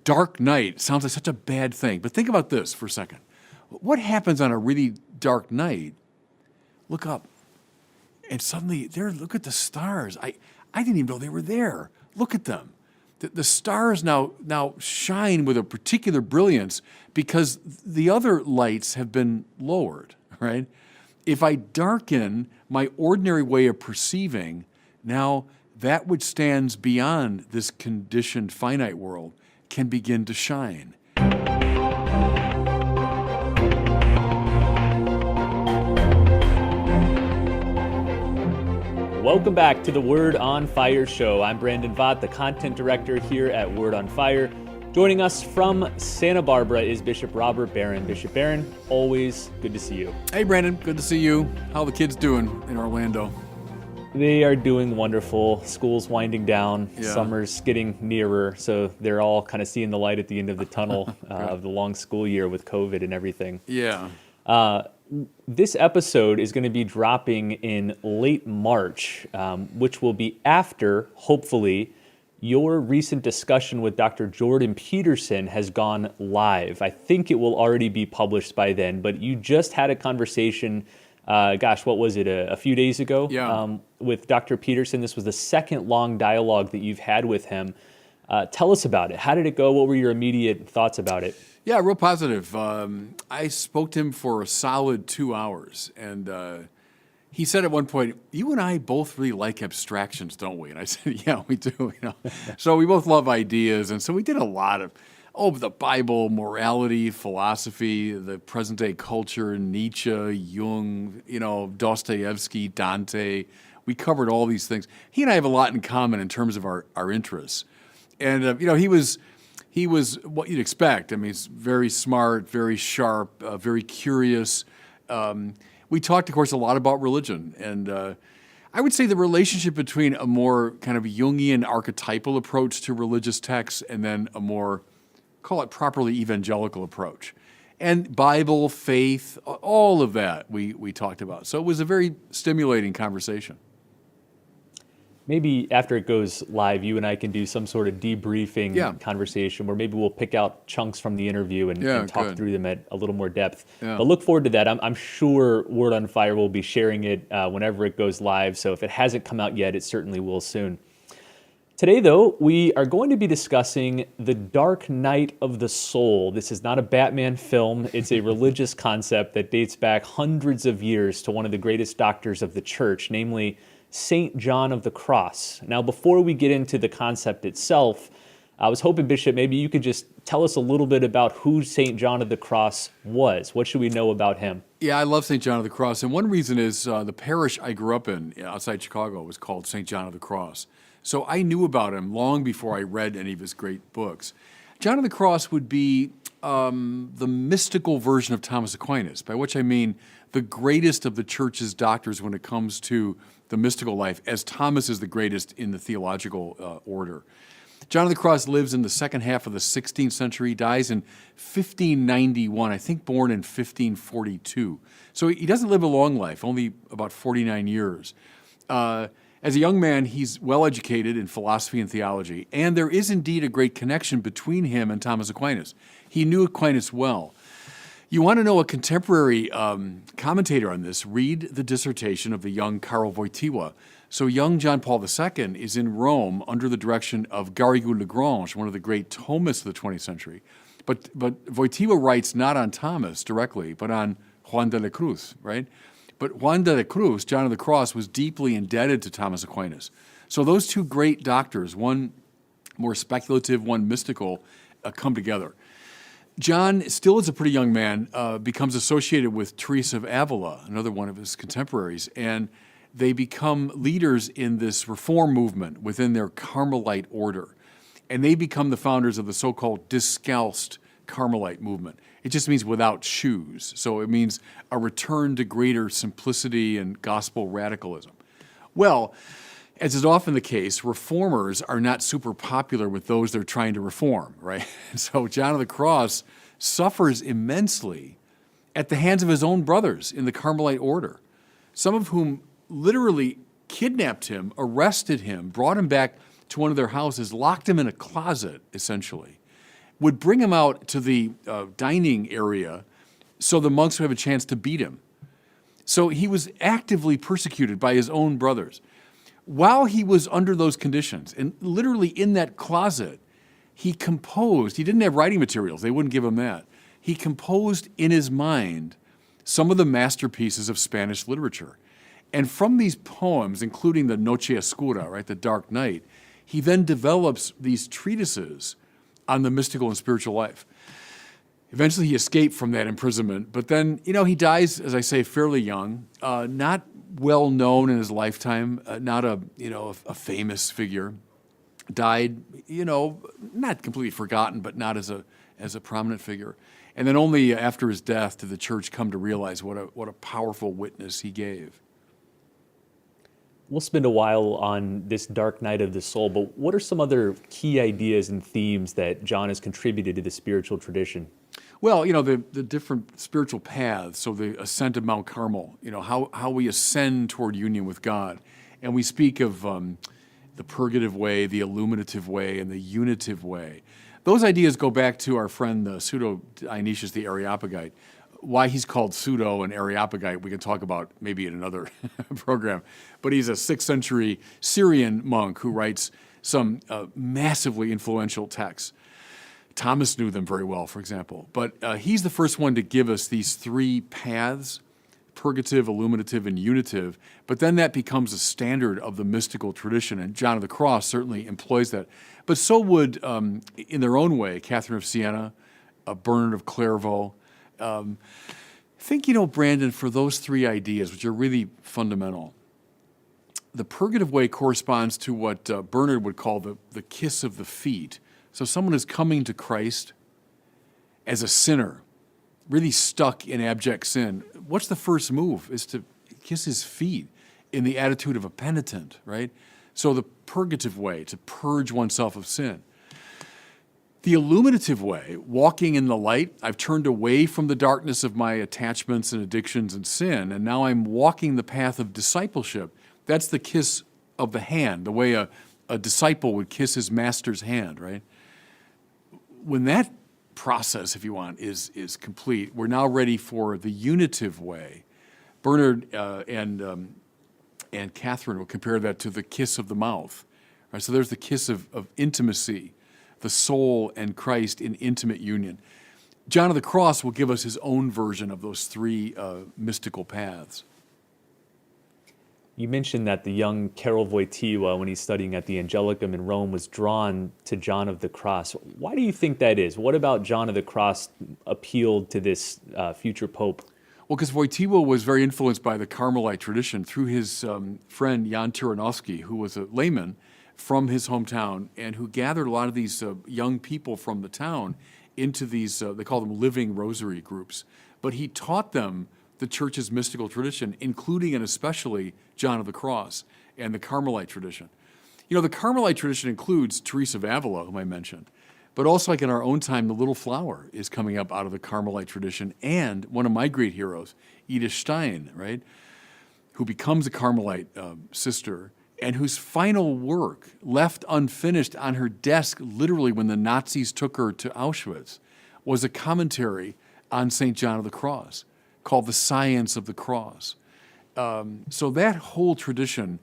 dark night sounds like such a bad thing. But think about this for a second. What happens on a really dark night? Look up, and suddenly look at the stars. I didn't even know they were there. Look at them. The stars now shine with a particular brilliance because the other lights have been lowered, right? If I darken my ordinary way of perceiving, now that which stands beyond this conditioned finite world can begin to shine. Welcome back to the Word on Fire show. I'm Brandon Vaught, the content director here at Word on Fire. Joining us from Santa Barbara is Bishop Robert Barron. Bishop Barron, always good to see you. Hey, Brandon, good to see you. How are the kids doing in Orlando? They are doing wonderful. School's winding down. Yeah. Summer's getting nearer, so they're all kind of seeing the light at the end of the tunnel of the long school year with COVID and everything. Yeah. This episode is going to be dropping in late March, which will be after, hopefully, your recent discussion with Dr. Jordan Peterson has gone live. I think it will already be published by then, but you just had a conversation, what was it, a few days ago? Yeah. With Dr. Peterson. This was the second long dialogue that you've had with him. Tell us about it. How did it go? What were your immediate thoughts about it? Yeah, real positive. I spoke to him for a solid 2 hours, and he said at one point, "You and I both really like abstractions, don't we?" And I said, "Yeah, we do." So we both love ideas, and so we did a lot of the Bible, morality, philosophy, the present day culture, Nietzsche, Jung, Dostoevsky, Dante. We covered all these things. He and I have a lot in common in terms of our interests, and he was what you'd expect. I mean, he's very smart, very sharp, very curious. We talked, of course, a lot about religion. And I would say the relationship between a more kind of Jungian archetypal approach to religious texts and then a more, call it properly evangelical approach. And Bible, faith, all of that we talked about. So it was a very stimulating conversation. Maybe after it goes live, you and I can do some sort of debriefing conversation where maybe we'll pick out chunks from the interview and talk through them at a little more depth. Yeah. But look forward to that. I'm sure Word on Fire will be sharing it whenever it goes live. So if it hasn't come out yet, it certainly will soon. Today, though, we are going to be discussing The Dark Night of the Soul. This is not a Batman film. It's a religious concept that dates back hundreds of years to one of the greatest doctors of the church, namely St. John of the Cross. Now, before we get into the concept itself, I was hoping, Bishop, maybe you could just tell us a little bit about who St. John of the Cross was. What should we know about him? Yeah, I love St. John of the Cross. And one reason is the parish I grew up in outside Chicago was called St. John of the Cross. So I knew about him long before I read any of his great books. John of the Cross would be the mystical version of Thomas Aquinas, by which I mean the greatest of the church's doctors when it comes to the mystical life, as Thomas is the greatest in the theological order. John of the Cross lives in the second half of the 16th century, dies in 1591, I think born in 1542. So he doesn't live a long life, only about 49 years. As a young man, he's well-educated in philosophy and theology, and there is indeed a great connection between him and Thomas Aquinas. He knew Aquinas well. You want to know a contemporary commentator on this, read the dissertation of the young Karl Wojtyła. So young John Paul II is in Rome under the direction of Garrigou-Lagrange, one of the great Thomists of the 20th century. But Wojtyła writes not on Thomas directly, but on Juan de la Cruz, right? But Juan de la Cruz, John of the Cross, was deeply indebted to Thomas Aquinas. So those two great doctors, one more speculative, one mystical, come together. John, still as a pretty young man, becomes associated with Teresa of Avila, another one of his contemporaries, and they become leaders in this reform movement within their Carmelite order. And they become the founders of the so-called discalced Carmelite movement. It just means without shoes. So it means a return to greater simplicity and gospel radicalism. Well, as is often the case, reformers are not super popular with those they're trying to reform, right? So John of the Cross suffers immensely at the hands of his own brothers in the Carmelite order, some of whom literally kidnapped him, arrested him, brought him back to one of their houses, locked him in a closet, essentially. would bring him out to the dining area so the monks would have a chance to beat him. So he was actively persecuted by his own brothers. While he was under those conditions, and literally in that closet, he composed, he didn't have writing materials, they wouldn't give him that. He composed in his mind some of the masterpieces of Spanish literature. And from these poems, including the Noche Oscura, right, the Dark Night, he then develops these treatises on the mystical and spiritual life. Eventually he escaped from that imprisonment, but then, he dies, as I say, fairly young, not well known in his lifetime, not a famous figure. Died, not completely forgotten, but not as a prominent figure. And then only after his death did the church come to realize what a powerful witness he gave. We'll spend a while on this dark night of the soul, but what are some other key ideas and themes that John has contributed to the spiritual tradition? Well, the different spiritual paths, so the ascent of Mount Carmel, how we ascend toward union with God. And we speak of the purgative way, the illuminative way, and the unitive way. Those ideas go back to our friend Pseudo-Dionysius the Areopagite. Why he's called Pseudo and Areopagite, we can talk about maybe in another program. But he's a 6th century Syrian monk who writes some massively influential texts. Thomas knew them very well, for example. But he's the first one to give us these 3 paths, purgative, illuminative, and unitive. But then that becomes a standard of the mystical tradition, and John of the Cross certainly employs that. But so would, in their own way, Catherine of Siena, Bernard of Clairvaux. I think, Brandon, for those 3 ideas, which are really fundamental, the purgative way corresponds to what Bernard would call the kiss of the feet. So someone is coming to Christ as a sinner, really stuck in abject sin. What's the first move? Is to kiss his feet in the attitude of a penitent, right? So the purgative way, to purge oneself of sin. The illuminative way, walking in the light, I've turned away from the darkness of my attachments and addictions and sin, and now I'm walking the path of discipleship. That's the kiss of the hand, the way a disciple would kiss his master's hand, right? When that process, if you want, is complete, we're now ready for the unitive way. Bernard and Catherine will compare that to the kiss of the mouth. Right? So there's the kiss of intimacy, the soul and Christ in intimate union. John of the Cross will give us his own version of those 3 mystical paths. You mentioned that the young Karol Wojtyła, when he's studying at the Angelicum in Rome, was drawn to John of the Cross. Why do you think that is? What about John of the Cross appealed to this future pope? Well, because Wojtyła was very influenced by the Carmelite tradition through his friend Jan Tyranowski, who was a layman from his hometown and who gathered a lot of these young people from the town into these, they call them living rosary groups. But he taught them the church's mystical tradition, including and especially John of the Cross and the Carmelite tradition. The Carmelite tradition includes Teresa of Avila, whom I mentioned, but also like in our own time, the Little Flower is coming up out of the Carmelite tradition, and one of my great heroes, Edith Stein, right, who becomes a Carmelite sister and whose final work, left unfinished on her desk literally when the Nazis took her to Auschwitz, was a commentary on St. John of the Cross, called The Science of the Cross. So that whole tradition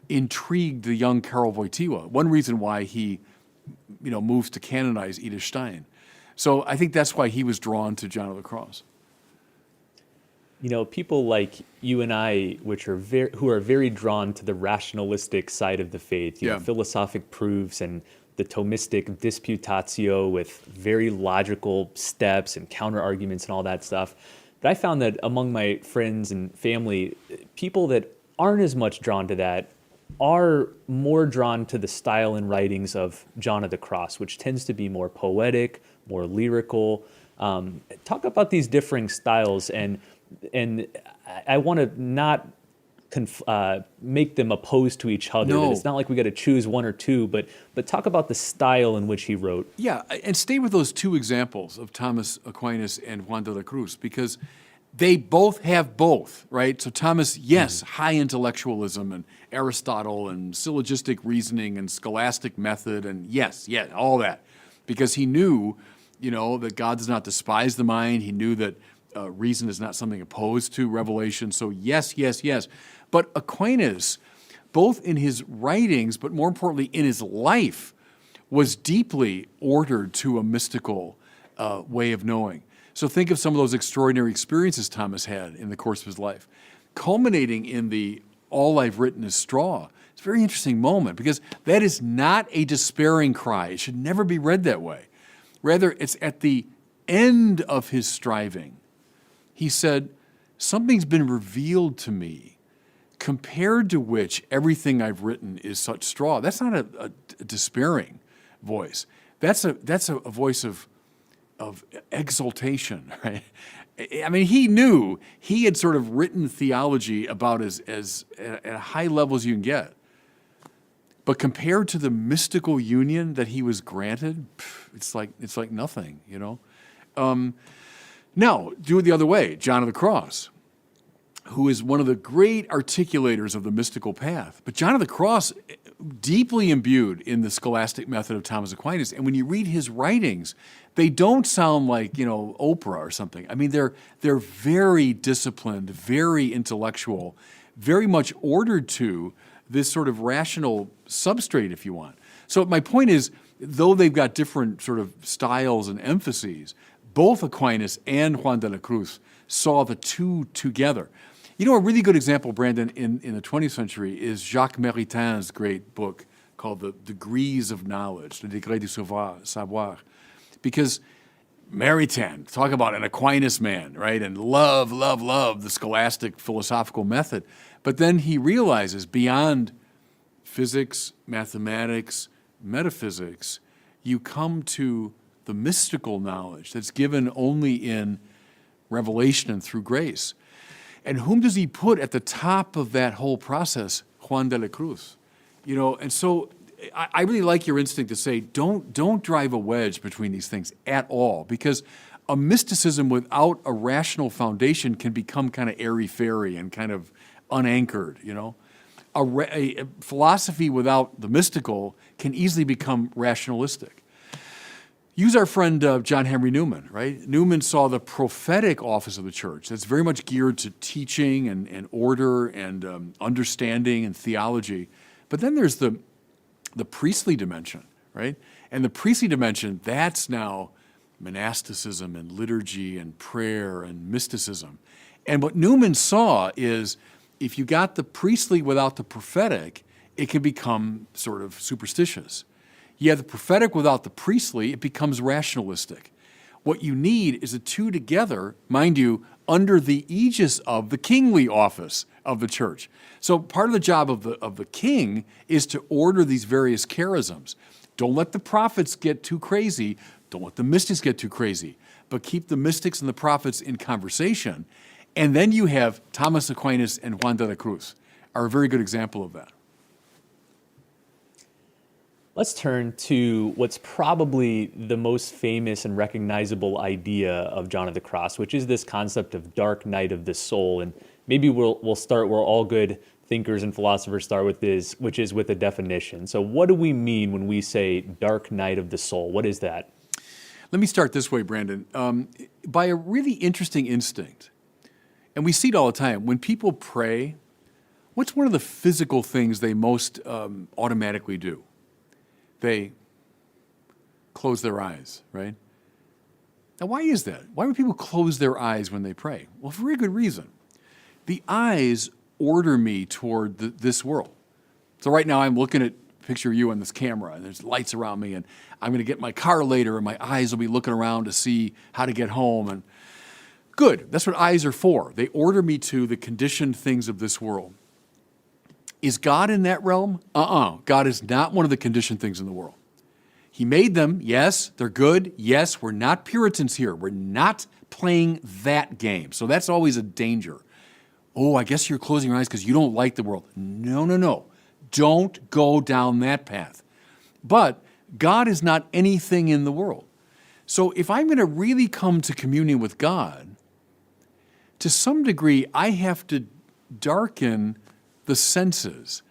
intrigued the young Karol Wojtyła. One reason why he, moves to canonize Edith Stein. So I think that's why he was drawn to John of the Cross. People like you and I, who are very drawn to the rationalistic side of the faith, philosophic proofs and the Thomistic disputatio with very logical steps and counter arguments and all that stuff. But I found that among my friends and family, people that aren't as much drawn to that are more drawn to the style and writings of John of the Cross, which tends to be more poetic, more lyrical. Talk about these differing styles, and I want to not make them opposed to each other. No. It's not like we got to choose one or two, but talk about the style in which he wrote. Yeah, and stay with those 2 examples of Thomas Aquinas and Juan de la Cruz, because they both have both, right? So Thomas, yes, high intellectualism and Aristotle and syllogistic reasoning and scholastic method and yes, all that, because he knew that God does not despise the mind. He knew that reason is not something opposed to revelation. So yes, yes, yes. But Aquinas, both in his writings, but more importantly in his life, was deeply ordered to a mystical way of knowing. So think of some of those extraordinary experiences Thomas had in the course of his life, culminating in the all I've written is straw. It's a very interesting moment because that is not a despairing cry. It should never be read that way. Rather, it's at the end of his striving. He said, something's been revealed to me compared to which everything I've written is such straw. That's not a despairing voice. That's a voice of exaltation, right? I mean, he knew he had sort of written theology about as at high level as you can get. But compared to the mystical union that he was granted, it's like nothing, Now, do it the other way. John of the Cross, who is one of the great articulators of the mystical path. But John of the Cross, deeply imbued in the scholastic method of Thomas Aquinas, and when you read his writings, they don't sound like, Oprah or something. I mean, they're very disciplined, very intellectual, very much ordered to this sort of rational substrate, if you want. So my point is, though they've got different sort of styles and emphases, both Aquinas and Juan de la Cruz saw the two together. A really good example, Brandon, in the 20th century is Jacques Maritain's great book called The Degrees of Knowledge, Le Degré du Savoir. Because Maritain, talk about an Aquinas man, right? And love the scholastic philosophical method. But then he realizes beyond physics, mathematics, metaphysics, you come to the mystical knowledge that's given only in revelation and through grace. And whom does he put at the top of that whole process? Juan de la Cruz. And so I really like your instinct to say, don't drive a wedge between these things at all, because a mysticism without a rational foundation can become kind of airy-fairy and kind of unanchored, A philosophy without the mystical can easily become rationalistic. Use our friend John Henry Newman, right? Newman saw the prophetic office of the church that's very much geared to teaching and order and understanding and theology. But then there's the priestly dimension, right? And the priestly dimension, that's now monasticism and liturgy and prayer and mysticism. And what Newman saw is if you got the priestly without the prophetic, it can become sort of superstitious. You have the prophetic without the priestly, it becomes rationalistic. What you need is the two together, mind you, under the aegis of the kingly office of the church. So part of the job of the king is to order these various charisms. Don't let the prophets get too crazy. Don't let the mystics get too crazy. But keep the mystics and the prophets in conversation. And then you have Thomas Aquinas and Juan de la Cruz are a very good example of that. Let's turn to what's probably the most famous and recognizable idea of John of the Cross, which is this concept of dark night of the soul. And maybe we'll start where all good thinkers and philosophers start with this, which is with a definition. So what do we mean when we say dark night of the soul? What is that? Let me start this way, Brandon. By a really interesting instinct, and we see it all the time, when people pray, what's one of the physical things they most automatically do? They close their eyes, right? Now, why is that? Why would people close their eyes when they pray? Well, for a very good reason. The eyes order me toward this world. So right now I'm looking at picture you on this camera, and there's lights around me, and I'm going to get in my car later, and my eyes will be looking around to see how to get home. And good, that's what eyes are for. They order me to the conditioned things of this world. Is God in that realm? God is not one of the conditioned things in the world. He made them, yes, they're good, yes, we're not Puritans here. We're not playing that game. So that's always a danger. Oh, I guess you're closing your eyes because you don't like the world. No. Don't go down that path. But God is not anything in the world. So if I'm going to really come to communion with God, to some degree, I have to darken the senses.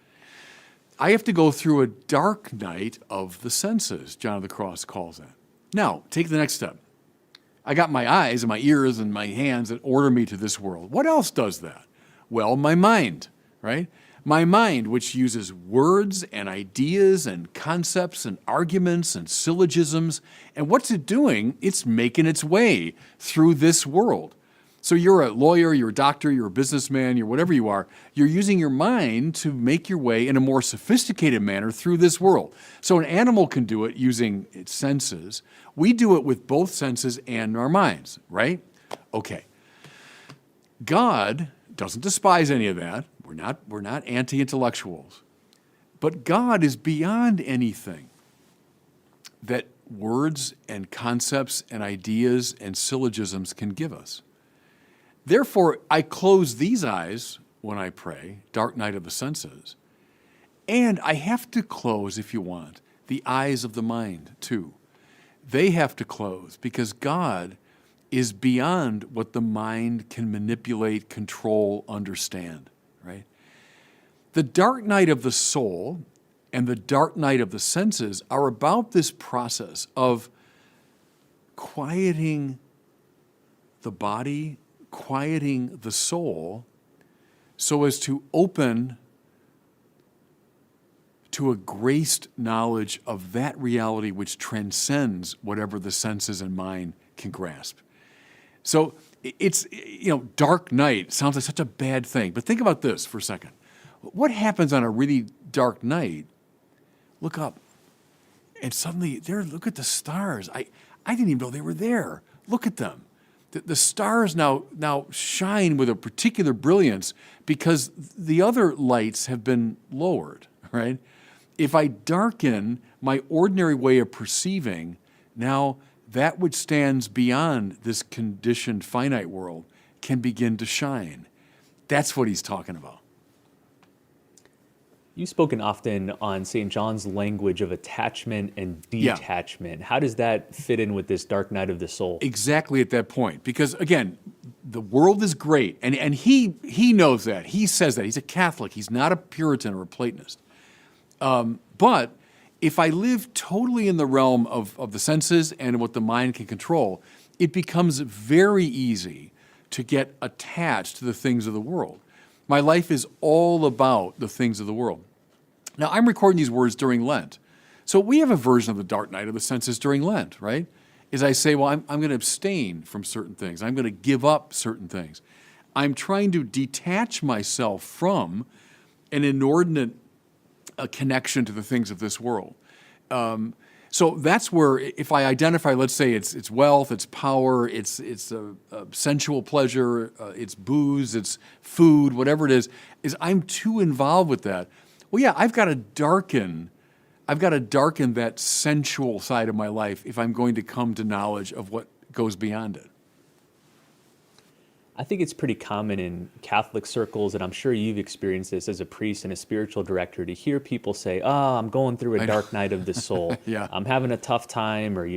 I have to go through a dark night of the senses, John of the Cross calls that. Now, take the next step. I got my eyes and my ears and my hands that order me to this world. What else does that? Well, my mind, right? My mind, which uses words and ideas and concepts and arguments and syllogisms. And what's it doing? It's making its way through this world. So you're a lawyer, you're a doctor, you're a businessman, you're whatever you are. You're using your mind to make your way in a more sophisticated manner through this world. So an animal can do it using its senses. We do it with both senses and our minds, right? Okay. God doesn't despise any of that. We're not anti-intellectuals. But God is beyond anything that words and concepts and ideas and syllogisms can give us. Therefore, I close these eyes when I pray, dark night of the senses, and I have to close, if you want, the eyes of the mind too. They have to close because God is beyond what the mind can manipulate, control, understand, right? The dark night of the soul and the dark night of the senses are about this process of quieting the body, quieting the soul, so as to open to a graced knowledge of that reality which transcends whatever the senses and mind can grasp. So it's, dark night sounds like such a bad thing, but think about this for a second. What happens on a really dark night? Look up, and suddenly look at the stars. I didn't even know they were there. Look at them. The stars now shine with a particular brilliance because the other lights have been lowered, right? If I darken my ordinary way of perceiving, now that which stands beyond this conditioned finite world can begin to shine. That's what he's talking about. You've spoken often on St. John's language of attachment and detachment. Yeah. How does that fit in with this dark night of the soul? Exactly at that point. Because again, the world is great. And he knows that. He says that. He's a Catholic. He's not a Puritan or a Platonist. But if I live totally in the realm of the senses and what the mind can control, it becomes very easy to get attached to the things of the world. My life is all about the things of the world. Now, I'm recording these words during Lent. So we have a version of the dark night of the senses during Lent, right? As I say, well, I'm going to abstain from certain things. I'm going to give up certain things. I'm trying to detach myself from an inordinate connection to the things of this world. So that's where, if I identify, let's say it's wealth, it's power, it's sensual pleasure, it's booze, it's food, whatever it is I'm too involved with that. Well, yeah, I've got to darken that sensual side of my life if I'm going to come to knowledge of what goes beyond it. I think it's pretty common in Catholic circles, and I'm sure you've experienced this as a priest and a spiritual director, to hear people say, I'm going through a dark night of the soul. Yeah. I'm having a tough time, or,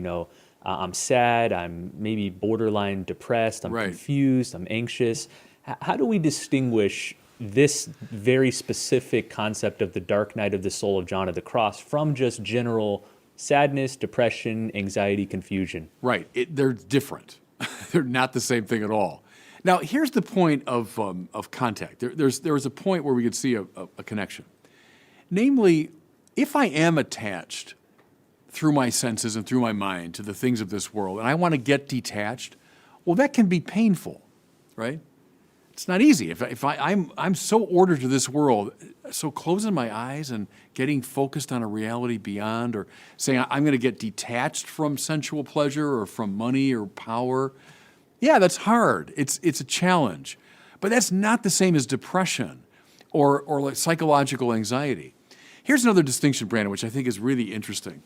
I'm sad, I'm maybe borderline depressed, I'm confused, I'm anxious. How do we distinguish this very specific concept of the dark night of the soul of John of the Cross from just general sadness, depression, anxiety, confusion? Right. They're different. They're not the same thing at all. Now, here's the point of contact. There was a point where we could see a connection. Namely, if I am attached through my senses and through my mind to the things of this world, and I want to get detached, well, that can be painful, right? It's not easy. If I'm so ordered to this world, so closing my eyes and getting focused on a reality beyond, or saying I'm going to get detached from sensual pleasure or from money or power, yeah, that's hard. It's a challenge. But that's not the same as depression or like psychological anxiety. Here's another distinction, Brandon, which I think is really interesting.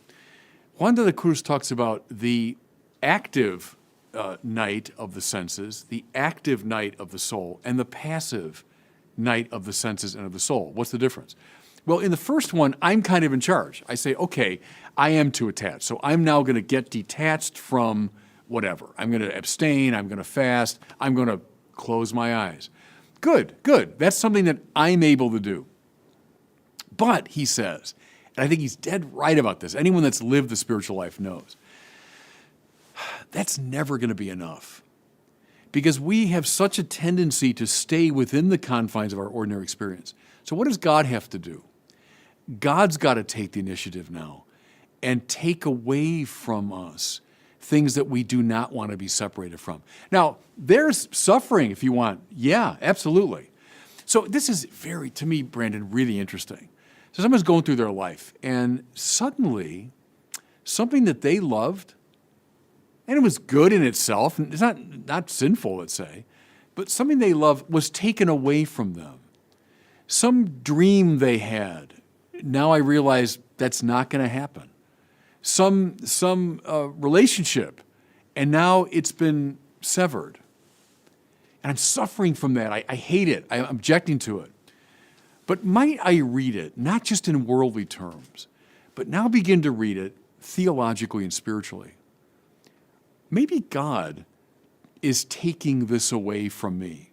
Juan de la Cruz talks about the active night of the senses, the active night of the soul, and the passive night of the senses and of the soul. What's the difference? Well, in the first one, I'm kind of in charge. I say, okay, I am too attached, so I'm now going to get detached from whatever. I'm going to abstain, I'm going to fast, I'm going to close my eyes. Good. That's something that I'm able to do. But, he says, and I think he's dead right about this, anyone that's lived the spiritual life knows, that's never going to be enough. Because we have such a tendency to stay within the confines of our ordinary experience. So what does God have to do? God's got to take the initiative now and take away from us things that we do not want to be separated from. Now, there's suffering if you want. Yeah, absolutely. So this is very, to me, Brandon, really interesting. So someone's going through their life, and suddenly something that they loved, and it was good in itself, and it's not sinful, let's say, but something they loved was taken away from them. Some dream they had, now I realize that's not going to happen. Some relationship, and now it's been severed. And I'm suffering from that. I hate it. I'm objecting to it. But might I read it, not just in worldly terms, but now begin to read it theologically and spiritually? Maybe God is taking this away from me.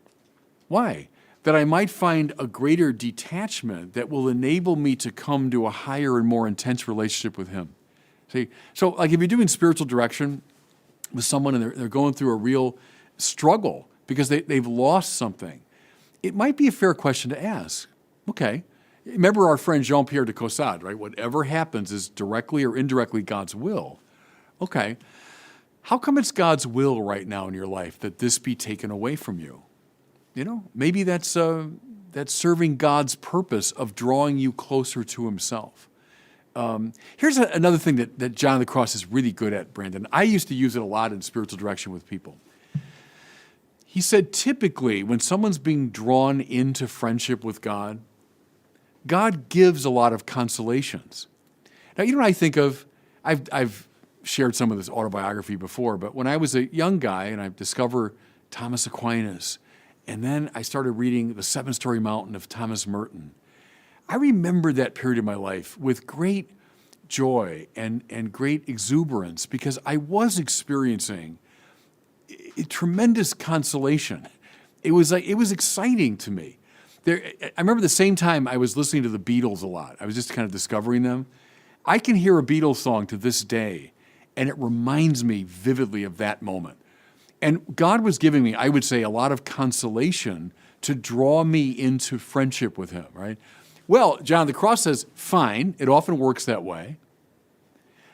Why? That I might find a greater detachment that will enable me to come to a higher and more intense relationship with Him. See, so like if you're doing spiritual direction with someone and they're going through a real struggle because they've lost something, it might be a fair question to ask. Okay, remember our friend Jean-Pierre de Caussade, right? Whatever happens is directly or indirectly God's will. Okay, how come it's God's will right now in your life that this be taken away from you? You know, maybe that's serving God's purpose of drawing you closer to Himself. Here's another thing that John of the Cross is really good at, Brandon. I used to use it a lot in spiritual direction with people. He said, typically, when someone's being drawn into friendship with God, God gives a lot of consolations. Now, you know what I think of? I've shared some of this autobiography before, but when I was a young guy and I discovered Thomas Aquinas, and then I started reading The Seven-Story Mountain of Thomas Merton, I remember that period of my life with great joy and great exuberance because I was experiencing a tremendous consolation. It was exciting to me. I remember the same time I was listening to the Beatles a lot. I was just kind of discovering them. I can hear a Beatles song to this day, and it reminds me vividly of that moment. And God was giving me, I would say, a lot of consolation to draw me into friendship with Him, right? Well, John of the Cross says, fine, it often works that way.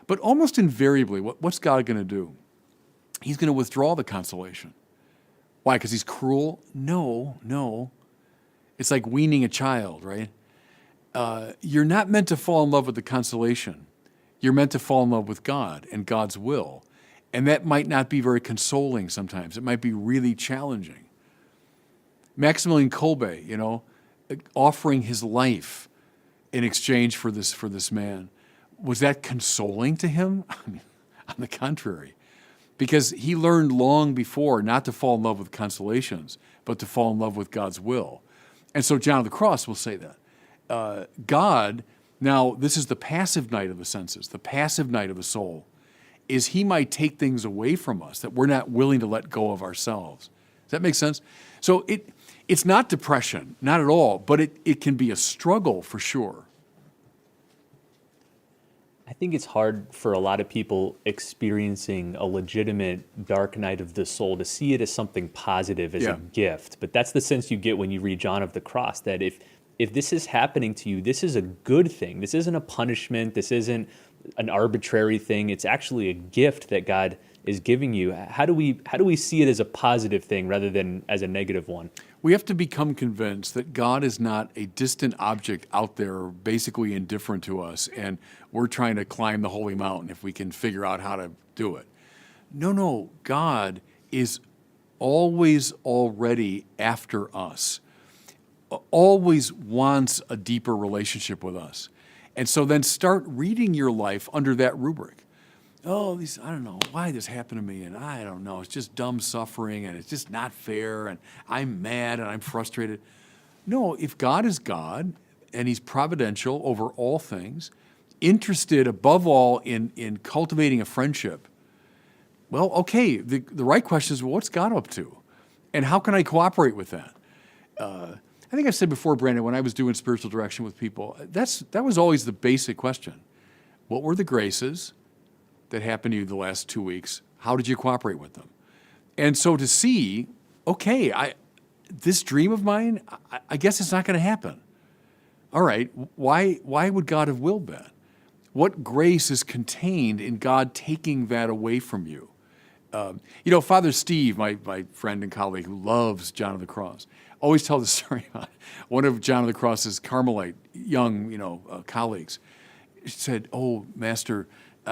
But almost invariably, what's God going to do? He's going to withdraw the consolation. Why? Because He's cruel? No. It's like weaning a child, right? You're not meant to fall in love with the consolation. You're meant to fall in love with God and God's will. And that might not be very consoling sometimes. It might be really challenging. Maximilian Kolbe, offering his life in exchange for this man. Was that consoling to him? I mean, on the contrary. Because he learned long before not to fall in love with consolations, but to fall in love with God's will. And so John of the Cross will say that. God, now this is the passive night of the senses, the passive night of the soul, is He might take things away from us that we're not willing to let go of ourselves. Does that make sense? So it's not depression, not at all, but it can be a struggle for sure. I think it's hard for a lot of people experiencing a legitimate dark night of the soul to see it as something positive, as a gift. But that's the sense you get when you read John of the Cross, that if this is happening to you, this is a good thing. This isn't a punishment. This isn't an arbitrary thing. It's actually a gift that God is giving you. How do we see it as a positive thing rather than as a negative one? We have to become convinced that God is not a distant object out there, basically indifferent to us, and we're trying to climb the holy mountain if we can figure out how to do it. No, God is always already after us, always wants a deeper relationship with us. And so then start reading your life under that rubric. Oh, I don't know why this happened to me, and I don't know. It's just dumb suffering, and it's just not fair, and I'm mad, and I'm frustrated. No, if God is God, and He's providential over all things, interested above all in cultivating a friendship, well, okay, the right question is, well, what's God up to? And how can I cooperate with that? I think I've said before, Brandon, when I was doing spiritual direction with people, that was always the basic question. What were the graces that happened to you the last 2 weeks? How did you cooperate with them? And so to see, okay, this dream of mine, I guess it's not going to happen. All right, why would God have willed that? What grace is contained in God taking that away from you? Father Steve, my friend and colleague who loves John of the Cross, always tells the story about one of John of the Cross's Carmelite young, colleagues. He said, "Oh, Master,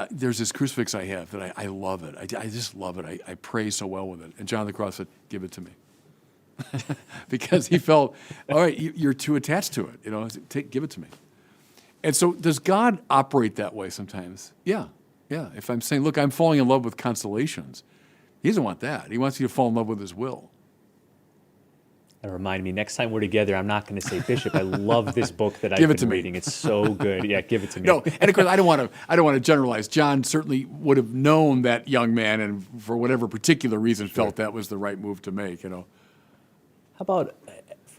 there's this crucifix I have that I love it. I just love it. I pray so well with it." And John of the Cross said, "Give it to me." Because he felt, all right, you're too attached to it. Give it to me. And so does God operate that way sometimes? Yeah. If I'm saying, look, I'm falling in love with constellations, he doesn't want that. He wants you to fall in love with his will. That reminded me, next time we're together, I'm not going to say, Bishop, I love this book that I've been reading. It's so good. Yeah, give it to me. No, and of course, I don't want to generalize. John certainly would have known that young man, and for whatever particular reason, felt that was the right move to make. How about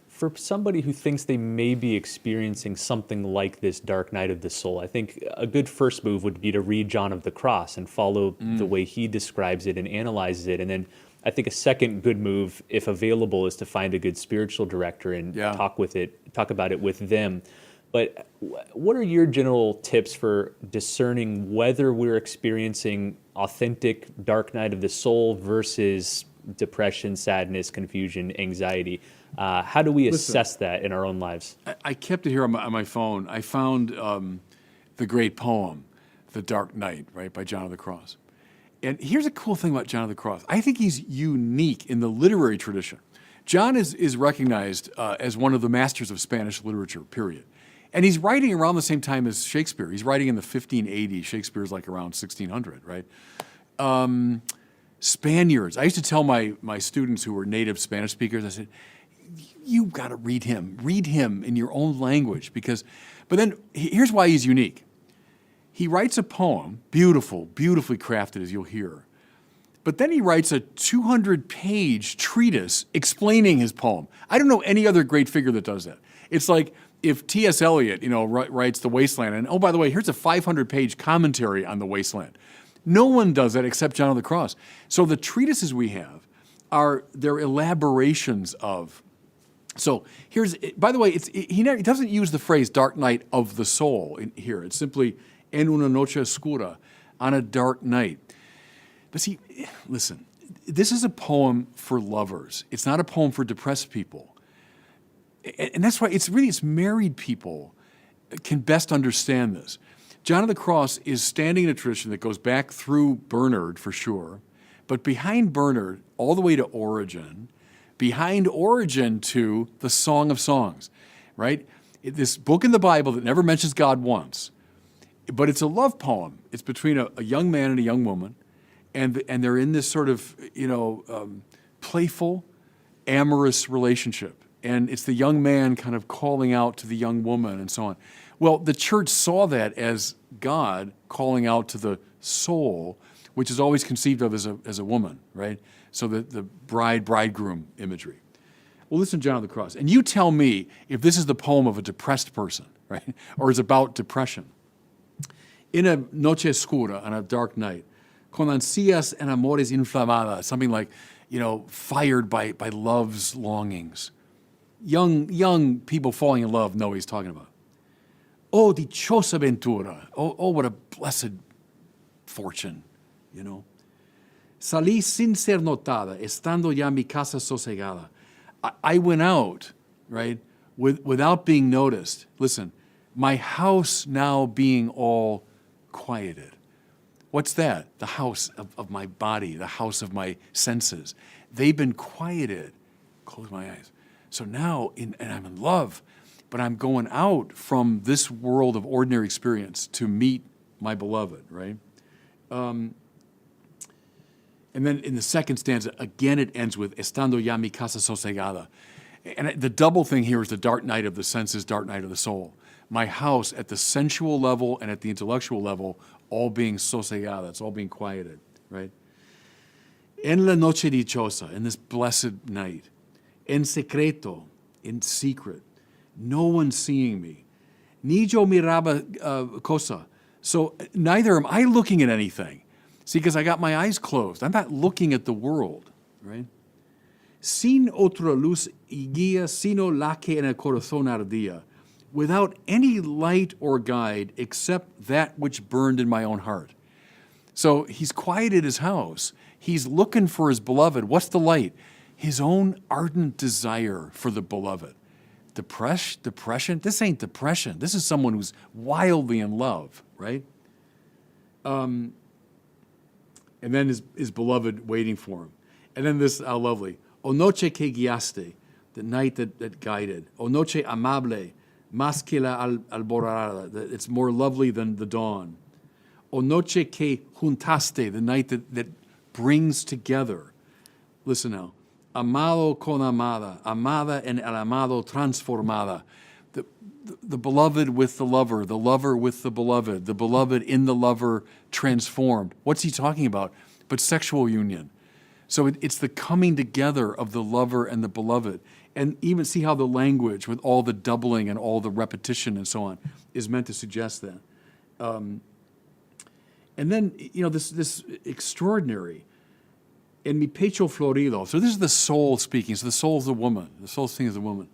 for somebody who thinks they may be experiencing something like this dark night of the soul? I think a good first move would be to read John of the Cross and follow the way he describes it and analyzes it, and then I think a second good move, if available, is to find a good spiritual director and talk about it with them. But what are your general tips for discerning whether we're experiencing authentic dark night of the soul versus depression, sadness, confusion, anxiety? How do we assess that in our own lives? I kept it here on my phone. I found the great poem, The Dark Night, right, by John of the Cross. And here's a cool thing about John of the Cross. I think he's unique in the literary tradition. John is recognized as one of the masters of Spanish literature, period. And he's writing around the same time as Shakespeare. He's writing in the 1580s. Shakespeare's like around 1600, right? Spaniards. I used to tell my students who were native Spanish speakers, I said, you've got to read him. Read him in your own language. But then here's why he's unique. He writes a poem, beautifully crafted, as you'll hear. But then he writes a 200-page treatise explaining his poem. I don't know any other great figure that does that. It's like if T.S. Eliot, writes The Wasteland, and oh, by the way, here's a 500-page commentary on The Wasteland. No one does that except John of the Cross. So the treatises we have they're elaborations of. So by the way, he doesn't use the phrase dark night of the soul in here. It's simply en una noche oscura, on a dark night. But see, listen, this is a poem for lovers. It's not a poem for depressed people. And that's why it's married people can best understand this. John of the Cross is standing in a tradition that goes back through Bernard for sure, but behind Bernard, all the way to Origen, behind Origen to the Song of Songs, right? This book in the Bible that never mentions God once, but it's a love poem. It's between a young man and a young woman, and they're in this sort of, playful, amorous relationship. And it's the young man kind of calling out to the young woman and so on. Well, the church saw that as God calling out to the soul, which is always conceived of as a woman, right? So the bridegroom imagery. Well, listen to John of the Cross. And you tell me if this is the poem of a depressed person, right? Or is about depression. In a noche oscura, on a dark night, con ansias en amores inflamadas, something like, fired by love's longings. Young people falling in love know what he's talking about. Oh, dichosa ventura. Oh, what a blessed fortune, Salí sin ser notada, estando ya mi casa sosegada. I went out, right, without being noticed. Listen, my house now being all quieted. What's that? The house of my body, the house of my senses. They've been quieted. Close my eyes. So now, and I'm in love, but I'm going out from this world of ordinary experience to meet my beloved, right? And then in the second stanza, again it ends with, estando ya mi casa sosegada. And the double thing here is the dark night of the senses, dark night of the soul. My house at the sensual level and at the intellectual level, all being sosegada, it's all being quieted, right? En la noche dichosa, in this blessed night, en secreto, in secret, no one seeing me. Ni yo miraba cosa. So neither am I looking at anything. See, because I got my eyes closed. I'm not looking at the world, right? Sin otra luz y guía, sino la que en el corazón ardía, without any light or guide except that which burned in my own heart. So he's quieted his house. He's looking for his beloved. What's the light? His own ardent desire for the beloved. Depression? This ain't depression. This is someone who's wildly in love, right? And then his beloved waiting for him. And then this, how lovely. O noche que guiaste, the night that guided. O noche amable, más que la alborada, it's more lovely than the dawn. O noche que juntaste, the night that brings together. Listen now. Amado con amada, amada en el amado transformada. The beloved with the lover with the beloved in the lover transformed. What's he talking about? But sexual union. So it's the coming together of the lover and the beloved. And even see how the language, with all the doubling and all the repetition and so on, is meant to suggest that. And then, this extraordinary, en mi pecho florido. So this is the soul speaking. So the soul's the woman. The soul's speaking as a woman.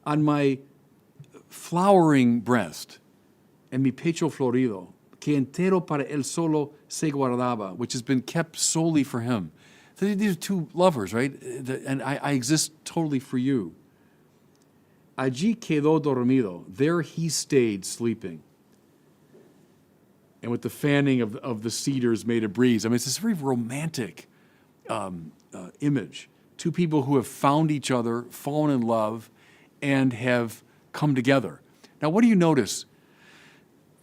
On my flowering breast, en mi pecho florido, que entero para él solo se guardaba, which has been kept solely for him. So these are two lovers, right? And I exist totally for you. Allí quedó dormido. There he stayed sleeping. And with the fanning of the cedars made a breeze. I mean, it's this very romantic image. Two people who have found each other, fallen in love, and have come together. Now, what do you notice?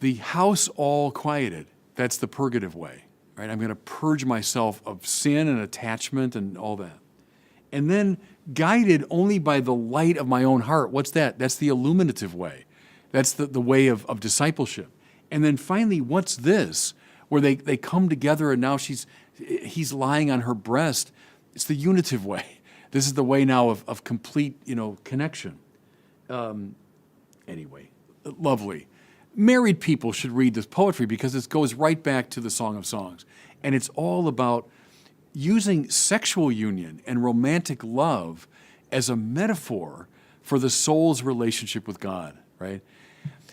The house all quieted. That's the purgative way, right? I'm going to purge myself of sin and attachment and all that. And then guided only by the light of my own heart. What's that? That's the illuminative way. That's the way of discipleship. And then finally, what's this? Where they come together and now he's lying on her breast. It's the unitive way. This is the way now of complete, connection. Anyway, lovely. Married people should read this poetry because it goes right back to the Song of Songs. And it's all about using sexual union and romantic love as a metaphor for the soul's relationship with God, right?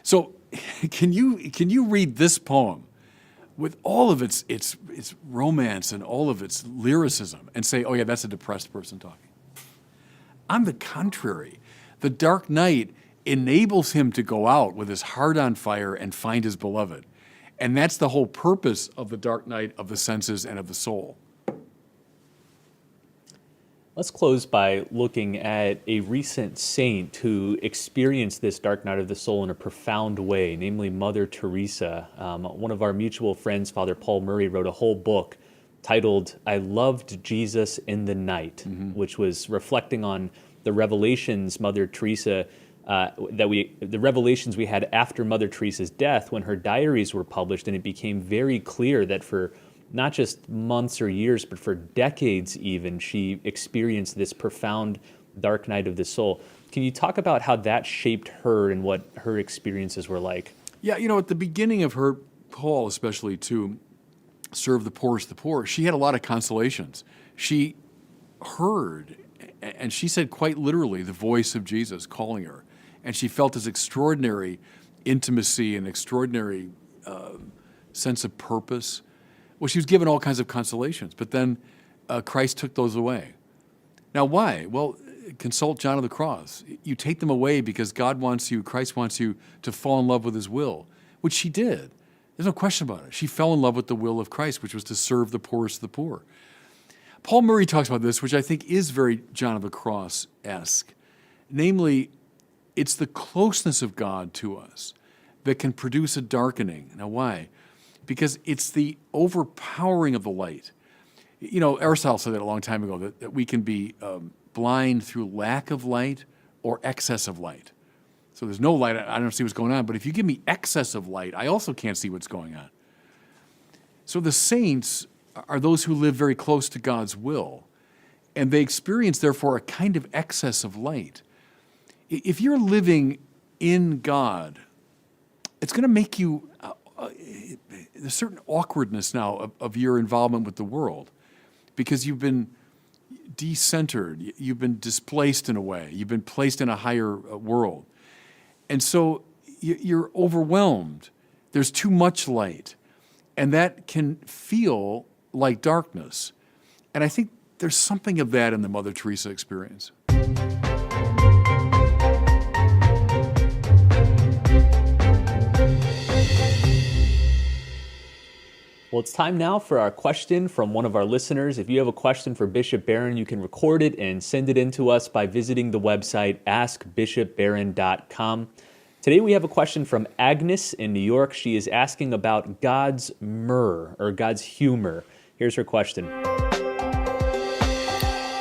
So can you read this poem with all of its romance and all of its lyricism and say, oh yeah, that's a depressed person talking? On the contrary, the dark night enables him to go out with his heart on fire and find his beloved. And that's the whole purpose of the dark night of the senses and of the soul. Let's close by looking at a recent saint who experienced this dark night of the soul in a profound way, namely Mother Teresa. One of our mutual friends, Father Paul Murray, wrote a whole book titled I Loved Jesus in the Night, which was reflecting on the revelations Mother Teresa the revelations we had after Mother Teresa's death when her diaries were published, and it became very clear that for not just months or years, but for decades even, she experienced this profound dark night of the soul. Can you talk about how that shaped her and what her experiences were like? Yeah, at the beginning of her call, especially to serve the poorest of the poor, she had a lot of consolations. She heard, and she said quite literally, the voice of Jesus calling her. And she felt this extraordinary intimacy and extraordinary sense of purpose. Well, she was given all kinds of consolations, but then Christ took those away. Now, why? Well, consult John of the Cross. You take them away because God wants you, Christ wants you to fall in love with his will, which she did. There's no question about it. She fell in love with the will of Christ, which was to serve the poorest of the poor. Paul Murray talks about this, which I think is very John of the Cross-esque. Namely, it's the closeness of God to us that can produce a darkening. Now, why? Because it's the overpowering of the light. Aristotle said that a long time ago, that we can be blind through lack of light or excess of light. So there's no light, I don't see what's going on, but if you give me excess of light, I also can't see what's going on. So the saints are those who live very close to God's will, and they experience, therefore, a kind of excess of light. If you're living in God, it's going to make you there's a certain awkwardness now of your involvement with the world because you've been decentered, you've been displaced in a way, you've been placed in a higher world. And so you're overwhelmed. There's too much light. And that can feel like darkness. And I think there's something of that in the Mother Teresa experience. Well, it's time now for our question from one of our listeners. If you have a question for Bishop Barron, you can record it and send it in to us by visiting the website askbishopbarron.com. Today we have a question from Agnes in New York. She is asking about God's myrrh, or God's humor. Here's her question.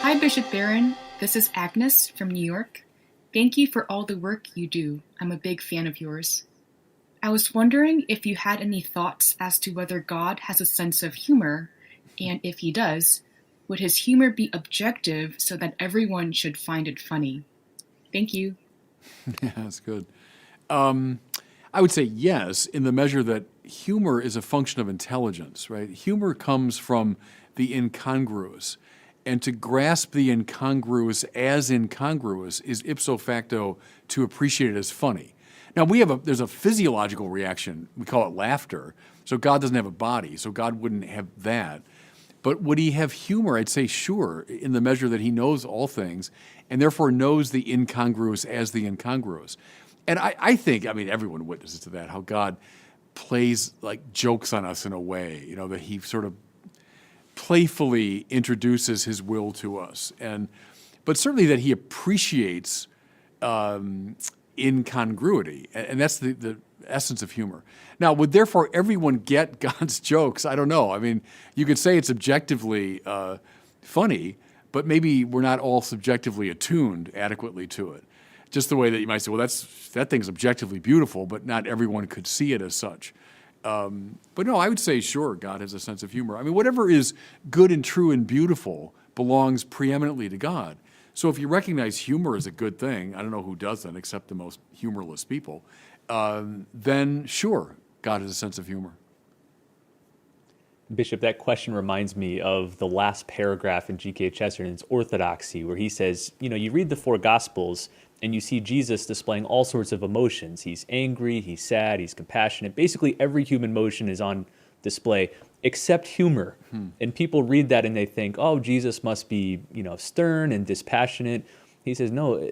Hi, Bishop Barron. This is Agnes from New York. Thank you for all the work you do. I'm a big fan of yours. I was wondering if you had any thoughts as to whether God has a sense of humor, and if he does, would his humor be objective so that everyone should find it funny? Thank you. Yeah, that's good. I would say yes, in the measure that humor is a function of intelligence, right? Humor comes from the incongruous. And to grasp the incongruous as incongruous is ipso facto to appreciate it as funny. Now, there's a physiological reaction. We call it laughter. So God doesn't have a body, so God wouldn't have that. But would he have humor? I'd say sure, in the measure that he knows all things and therefore knows the incongruous as the incongruous. And I think, everyone witnesses to that, how God plays like jokes on us in a way, that he sort of playfully introduces his will to us. But certainly that he appreciates incongruity, and that's the essence of humor. Now, would therefore everyone get God's jokes? I don't know. You could say it's objectively funny, but maybe we're not all subjectively attuned adequately to it. Just the way that you might say, well, that thing's objectively beautiful, but not everyone could see it as such. But no, I would say, sure, God has a sense of humor. Whatever is good and true and beautiful belongs preeminently to God. So if you recognize humor as a good thing, I don't know who doesn't except the most humorless people, then sure, God has a sense of humor. Bishop, that question reminds me of the last paragraph in G.K. Chesterton's Orthodoxy, where he says, you read the four Gospels and you see Jesus displaying all sorts of emotions. He's angry, he's sad, he's compassionate. Basically, every human emotion is on display except humor. And people read that and they think, oh, Jesus must be, stern and dispassionate. He says, no,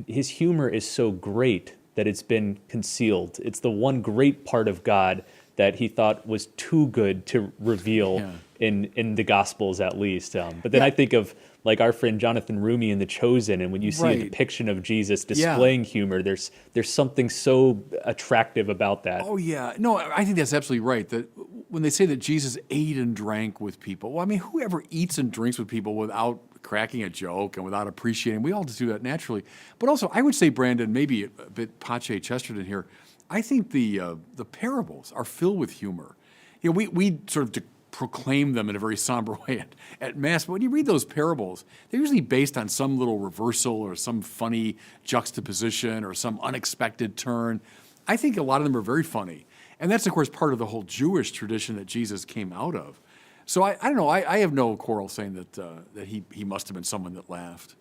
his humor is so great that it's been concealed. It's the one great part of God that he thought was too good to reveal in the Gospels, at least. But then I think of like our friend Jonathan Rumi in The Chosen, and when you see a depiction of Jesus displaying humor, there's something so attractive about that. Oh yeah, no, I think that's absolutely right. That when they say that Jesus ate and drank with people, well, whoever eats and drinks with people without cracking a joke and without appreciating, we all just do that naturally. But also, I would say, Brandon, maybe a bit Pache Chesterton here, I think the parables are filled with humor. We sort of proclaim them in a very somber way at Mass, but when you read those parables, they're usually based on some little reversal or some funny juxtaposition or some unexpected turn. I think a lot of them are very funny. And that's, of course, part of the whole Jewish tradition that Jesus came out of. So I don't know, I have no quarrel saying that he must have been someone that laughed.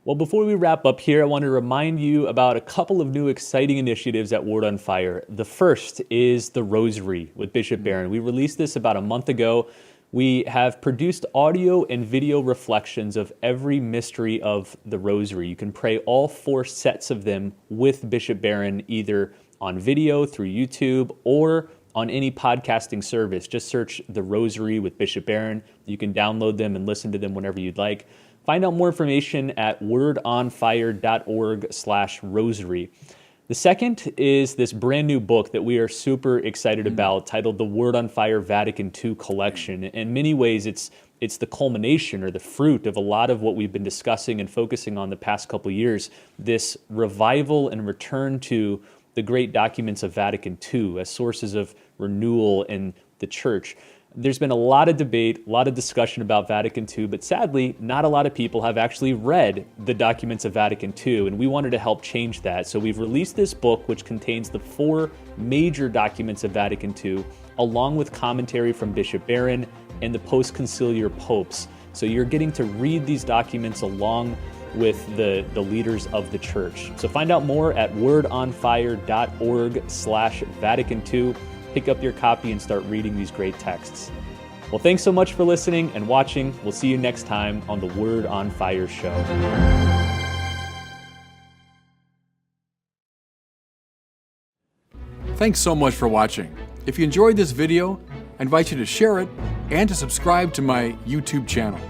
Well, before we wrap up here, I want to remind you about a couple of new exciting initiatives at Word on Fire. The first is the Rosary with Bishop Barron. We released this about a month ago. We have produced audio and video reflections of every mystery of the Rosary. You can pray all 4 sets of them with Bishop Barron, either on video through YouTube or on any podcasting service. Just search the Rosary with Bishop Barron. You can download them and listen to them whenever you'd like. Find out more information at wordonfire.org/rosary. The second is this brand new book that we are super excited about, titled The Word on Fire Vatican II Collection. In many ways, it's the culmination or the fruit of a lot of what we've been discussing and focusing on the past couple of years, this revival and return to the great documents of Vatican II as sources of renewal in the church. There's been a lot of debate, a lot of discussion about Vatican II, but sadly, not a lot of people have actually read the documents of Vatican II, and we wanted to help change that. So we've released this book, which contains the 4 major documents of Vatican II, along with commentary from Bishop Barron and the post-conciliar popes. So you're getting to read these documents along with the leaders of the church. So find out more at wordonfire.org/Vatican II. Pick up your copy and start reading these great texts. Well, thanks so much for listening and watching. We'll see you next time on the Word on Fire show. Thanks so much for watching. If you enjoyed this video, I invite you to share it and to subscribe to my YouTube channel.